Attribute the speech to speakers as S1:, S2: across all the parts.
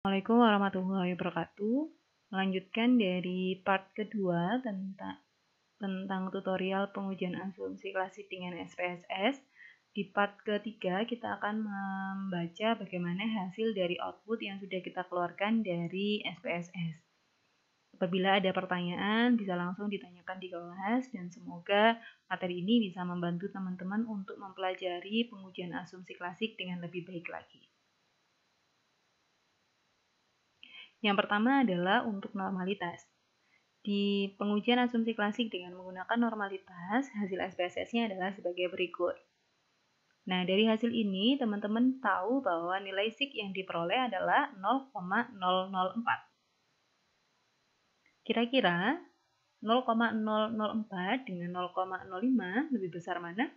S1: Assalamualaikum warahmatullahi wabarakatuh. Melanjutkan dari part kedua tentang tutorial pengujian asumsi klasik dengan SPSS. Di part ketiga kita akan membaca bagaimana hasil dari output yang sudah kita keluarkan dari SPSS. Apabila ada pertanyaan bisa langsung ditanyakan di kelas, dan semoga materi ini bisa membantu teman-teman untuk mempelajari pengujian asumsi klasik dengan lebih baik lagi. Yang pertama adalah untuk normalitas. Di pengujian asumsi klasik dengan menggunakan normalitas, hasil SPSS-nya adalah sebagai berikut. Nah, dari hasil ini, teman-teman tahu bahwa nilai SIK yang diperoleh adalah 0,004. Kira-kira 0,004 dengan 0,05 lebih besar mana?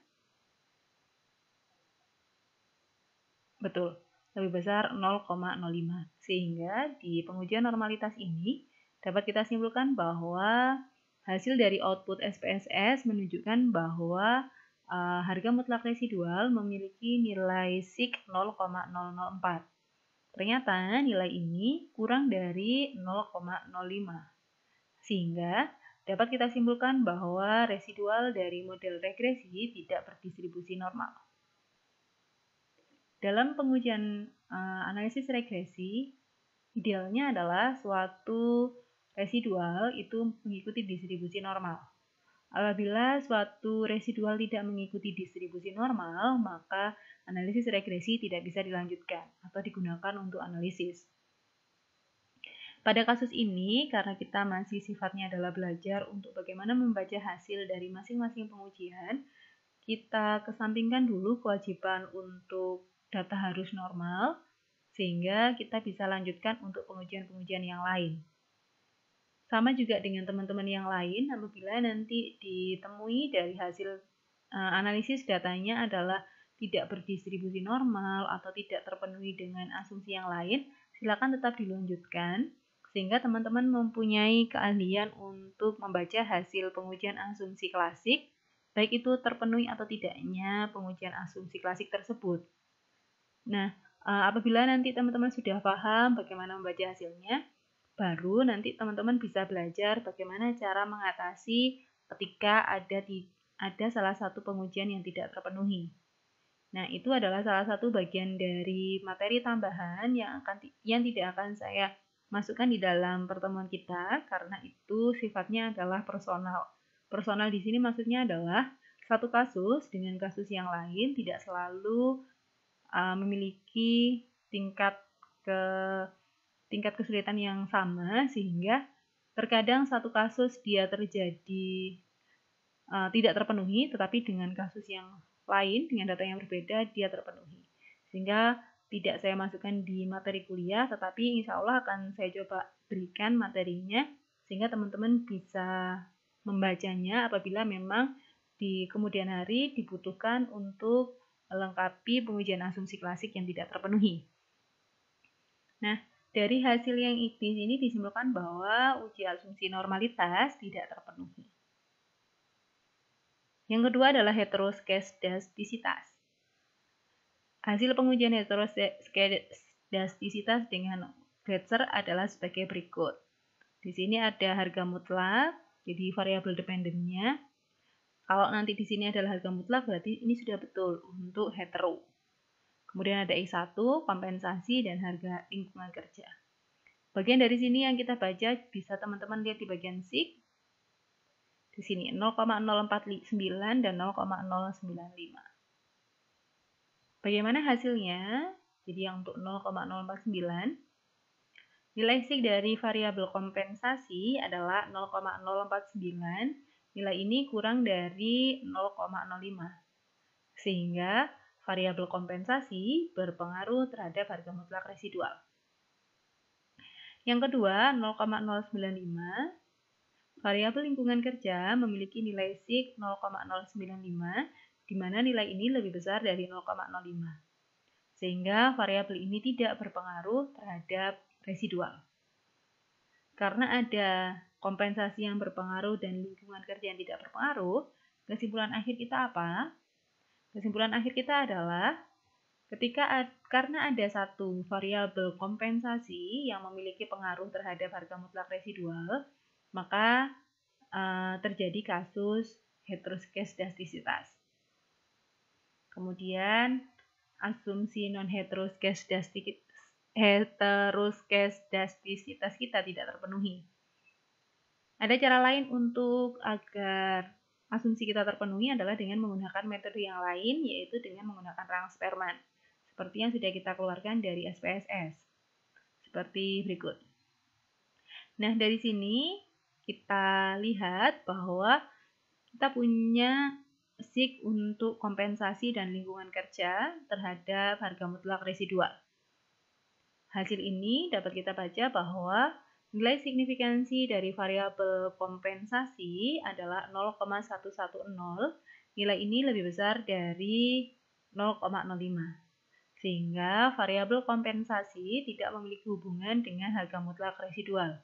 S1: Betul, lebih besar 0,05. Sehingga di pengujian normalitas ini dapat kita simpulkan bahwa hasil dari output SPSS menunjukkan bahwa harga mutlak residual memiliki nilai SIK 0,004. Ternyata nilai ini kurang dari 0,05. Sehingga dapat kita simpulkan bahwa residual dari model regresi tidak berdistribusi normal. Dalam pengujian analisis regresi, idealnya adalah suatu residual itu mengikuti distribusi normal. Apabila suatu residual tidak mengikuti distribusi normal, maka analisis regresi tidak bisa dilanjutkan atau digunakan untuk analisis. Pada kasus ini, karena kita masih sifatnya adalah belajar untuk bagaimana membaca hasil dari masing-masing pengujian, kita kesampingkan dulu kewajiban untuk data harus normal, sehingga kita bisa lanjutkan untuk pengujian-pengujian yang lain. Sama juga dengan teman-teman yang lain, apabila nanti ditemui dari hasil analisis datanya adalah tidak berdistribusi normal atau tidak terpenuhi dengan asumsi yang lain, silakan tetap dilanjutkan, sehingga teman-teman mempunyai keahlian untuk membaca hasil pengujian asumsi klasik, baik itu terpenuhi atau tidaknya pengujian asumsi klasik tersebut. Nah, apabila nanti teman-teman sudah paham bagaimana membaca hasilnya, baru nanti teman-teman bisa belajar bagaimana cara mengatasi ketika ada salah satu pengujian yang tidak terpenuhi. Nah, itu adalah salah satu bagian dari materi tambahan yang tidak akan saya masukkan di dalam pertemuan kita, karena itu sifatnya adalah personal. Personal di sini maksudnya adalah satu kasus dengan kasus yang lain tidak selalu memiliki tingkat kesulitan yang sama, sehingga terkadang satu kasus dia terjadi tidak terpenuhi, tetapi dengan kasus yang lain dengan data yang berbeda dia terpenuhi. Sehingga tidak saya masukkan di materi kuliah, tetapi insya Allah akan saya coba berikan materinya sehingga teman-teman bisa membacanya apabila memang di kemudian hari dibutuhkan untuk melengkapi pengujian asumsi klasik yang tidak terpenuhi. Nah, dari hasil yang di sini disimpulkan bahwa uji asumsi normalitas tidak terpenuhi. Yang kedua adalah heteroskedastisitas. Hasil pengujian heteroskedastisitas dengan Gretzer adalah sebagai berikut. Di sini ada harga mutlak, jadi variabel dependennya. Kalau nanti di sini adalah harga mutlak, berarti ini sudah betul untuk hetero. Kemudian ada I1, kompensasi, dan harga lingkungan kerja. Bagian dari sini yang kita baca bisa teman-teman lihat di bagian SIK. Di sini 0,049 dan 0,095. Bagaimana hasilnya? Jadi yang untuk 0,049, nilai SIK dari variabel kompensasi adalah 0,049. Nilai ini kurang dari 0,05. Sehingga variabel kompensasi berpengaruh terhadap harga mutlak residual. Yang kedua, 0,095. Variabel lingkungan kerja memiliki nilai SIK 0,095, di mana nilai ini lebih besar dari 0,05. Sehingga variabel ini tidak berpengaruh terhadap residual. Karena ada kompensasi yang berpengaruh dan lingkungan kerja yang tidak berpengaruh, kesimpulan akhir kita apa? Kesimpulan akhir kita adalah Karena ada satu variabel kompensasi yang memiliki pengaruh terhadap harga mutlak residual, maka terjadi kasus heteroskedastisitas. Kemudian asumsi heteroskedastisitas kita tidak terpenuhi. Ada cara lain untuk agar asumsi kita terpenuhi adalah dengan menggunakan metode yang lain, yaitu dengan menggunakan Rang-Sperman, seperti yang sudah kita keluarkan dari SPSS, seperti berikut. Nah, dari sini kita lihat bahwa kita punya SIK untuk kompensasi dan lingkungan kerja terhadap harga mutlak residual. Hasil ini dapat kita baca bahwa nilai signifikansi dari variabel kompensasi adalah 0,110. Nilai ini lebih besar dari 0,05. Sehingga variabel kompensasi tidak memiliki hubungan dengan harga mutlak residual.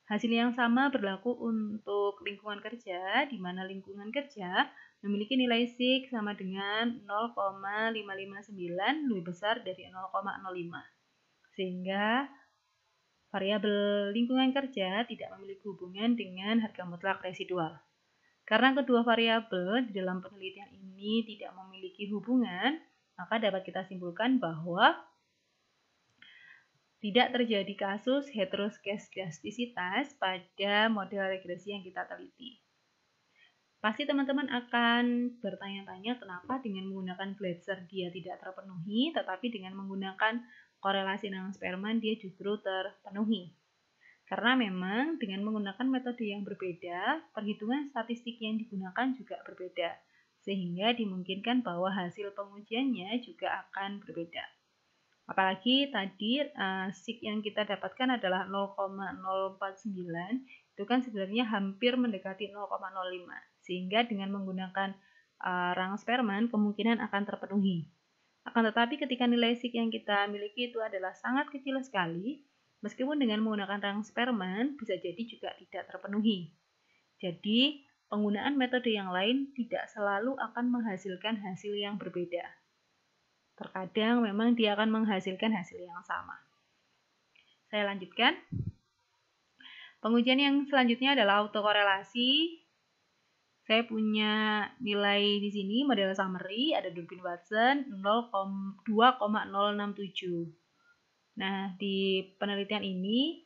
S1: Hasil yang sama berlaku untuk lingkungan kerja, di mana lingkungan kerja memiliki nilai SIK sama dengan 0,559 lebih besar dari 0,05. Sehingga variabel lingkungan kerja tidak memiliki hubungan dengan harga mutlak residual. Karena kedua variabel di dalam penelitian ini tidak memiliki hubungan, maka dapat kita simpulkan bahwa tidak terjadi kasus heteroskedastisitas pada model regresi yang kita teliti. Pasti teman-teman akan bertanya-tanya kenapa dengan menggunakan Glatzer dia tidak terpenuhi, tetapi dengan menggunakan korelasi Rang-Sperman dia justru terpenuhi. Karena memang dengan menggunakan metode yang berbeda, perhitungan statistik yang digunakan juga berbeda, sehingga dimungkinkan bahwa hasil pengujiannya juga akan berbeda. Apalagi tadi SIK yang kita dapatkan adalah 0,049, itu kan sebenarnya hampir mendekati 0,05, sehingga dengan menggunakan Rang-Sperman kemungkinan akan terpenuhi. Akan tetapi ketika nilai SIK yang kita miliki itu adalah sangat kecil sekali, meskipun dengan menggunakan Rang-Sperman bisa jadi juga tidak terpenuhi. Jadi, penggunaan metode yang lain tidak selalu akan menghasilkan hasil yang berbeda. Terkadang memang dia akan menghasilkan hasil yang sama. Saya lanjutkan. Pengujian yang selanjutnya adalah autokorelasi. Saya punya nilai di sini, model summary, ada Durbin-Watson 2,067. Nah, di penelitian ini,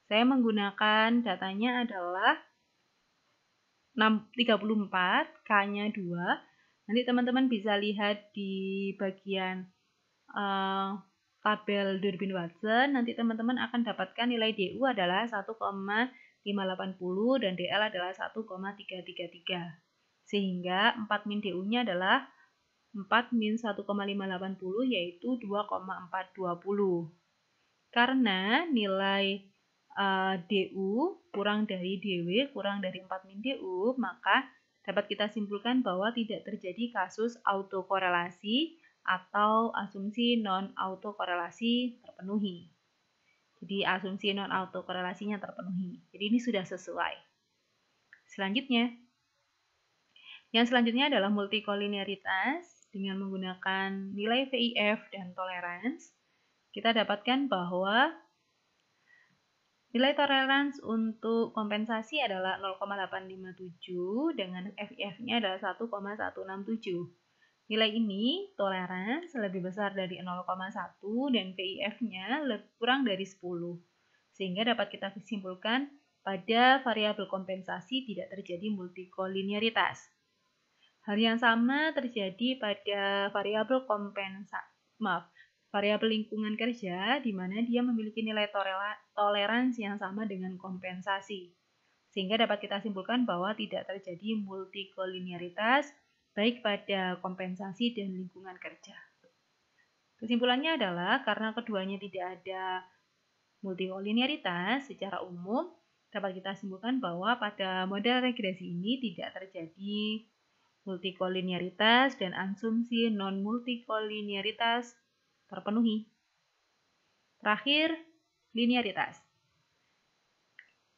S1: saya menggunakan datanya adalah 34, K-nya 2. Nanti teman-teman bisa lihat di bagian tabel Durbin-Watson, nanti teman-teman akan dapatkan nilai DU adalah 1,580 dan DL adalah 1,333. Sehingga 4 min DU-nya adalah 4 min 1,580 yaitu 2,420. Karena nilai DU kurang dari DW kurang dari 4 min DU, maka dapat kita simpulkan bahwa tidak terjadi kasus autokorelasi atau asumsi non-autokorelasi terpenuhi. Jadi asumsi non-autokorelasinya terpenuhi. Jadi ini sudah sesuai. Selanjutnya, yang selanjutnya adalah multikolinearitas dengan menggunakan nilai VIF dan tolerance. Kita dapatkan bahwa nilai tolerance untuk kompensasi adalah 0,857 dengan VIF-nya adalah 1,167. Nilai ini toleransi lebih besar dari 0,1 dan VIF-nya kurang dari 10. Sehingga dapat kita simpulkan pada variabel kompensasi tidak terjadi multikolinearitas. Hal yang sama terjadi pada variabel variabel lingkungan kerja di mana dia memiliki nilai toleransi yang sama dengan kompensasi. Sehingga dapat kita simpulkan bahwa tidak terjadi multikolinearitas baik pada kompensasi dan lingkungan kerja. Kesimpulannya adalah karena keduanya tidak ada multikolinearitas secara umum, dapat kita simpulkan bahwa pada model regresi ini tidak terjadi multikolinearitas dan asumsi non-multikolinearitas terpenuhi. Terakhir, linearitas.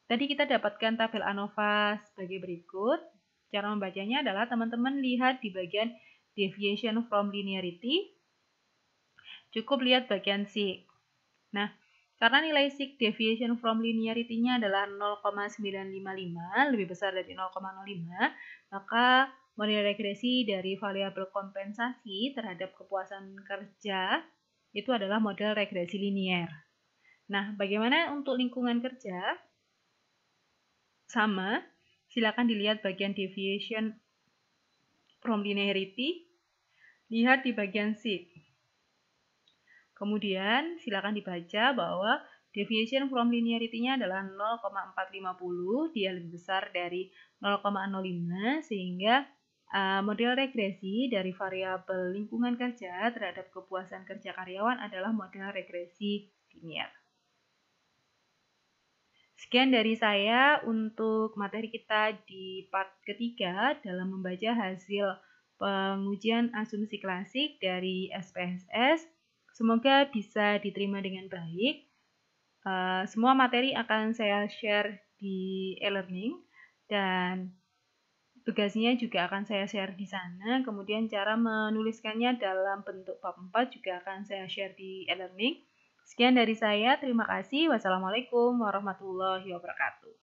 S1: Tadi kita dapatkan tabel ANOVA sebagai berikut. Cara membacanya adalah teman-teman lihat di bagian deviation from linearity. Cukup lihat bagian sig. Nah, karena nilai sig deviation from linearity-nya adalah 0,955, lebih besar dari 0,05, maka model regresi dari variabel kompensasi terhadap kepuasan kerja itu adalah model regresi linier. Nah, bagaimana untuk lingkungan kerja? Sama, silakan dilihat bagian deviation from linearity, lihat di bagian sig. Kemudian silakan dibaca bahwa deviation from linearity-nya adalah 0,450, dia lebih besar dari 0,05 sehingga model regresi dari variabel lingkungan kerja terhadap kepuasan kerja karyawan adalah model regresi linier. Sekian dari saya untuk materi kita di part ketiga dalam membaca hasil pengujian asumsi klasik dari SPSS. Semoga bisa diterima dengan baik. Semua materi akan saya share di e-learning dan tugasnya juga akan saya share di sana. Kemudian cara menuliskannya dalam bentuk bab 4 juga akan saya share di e-learning. Sekian dari saya, terima kasih. Wassalamualaikum warahmatullahi wabarakatuh.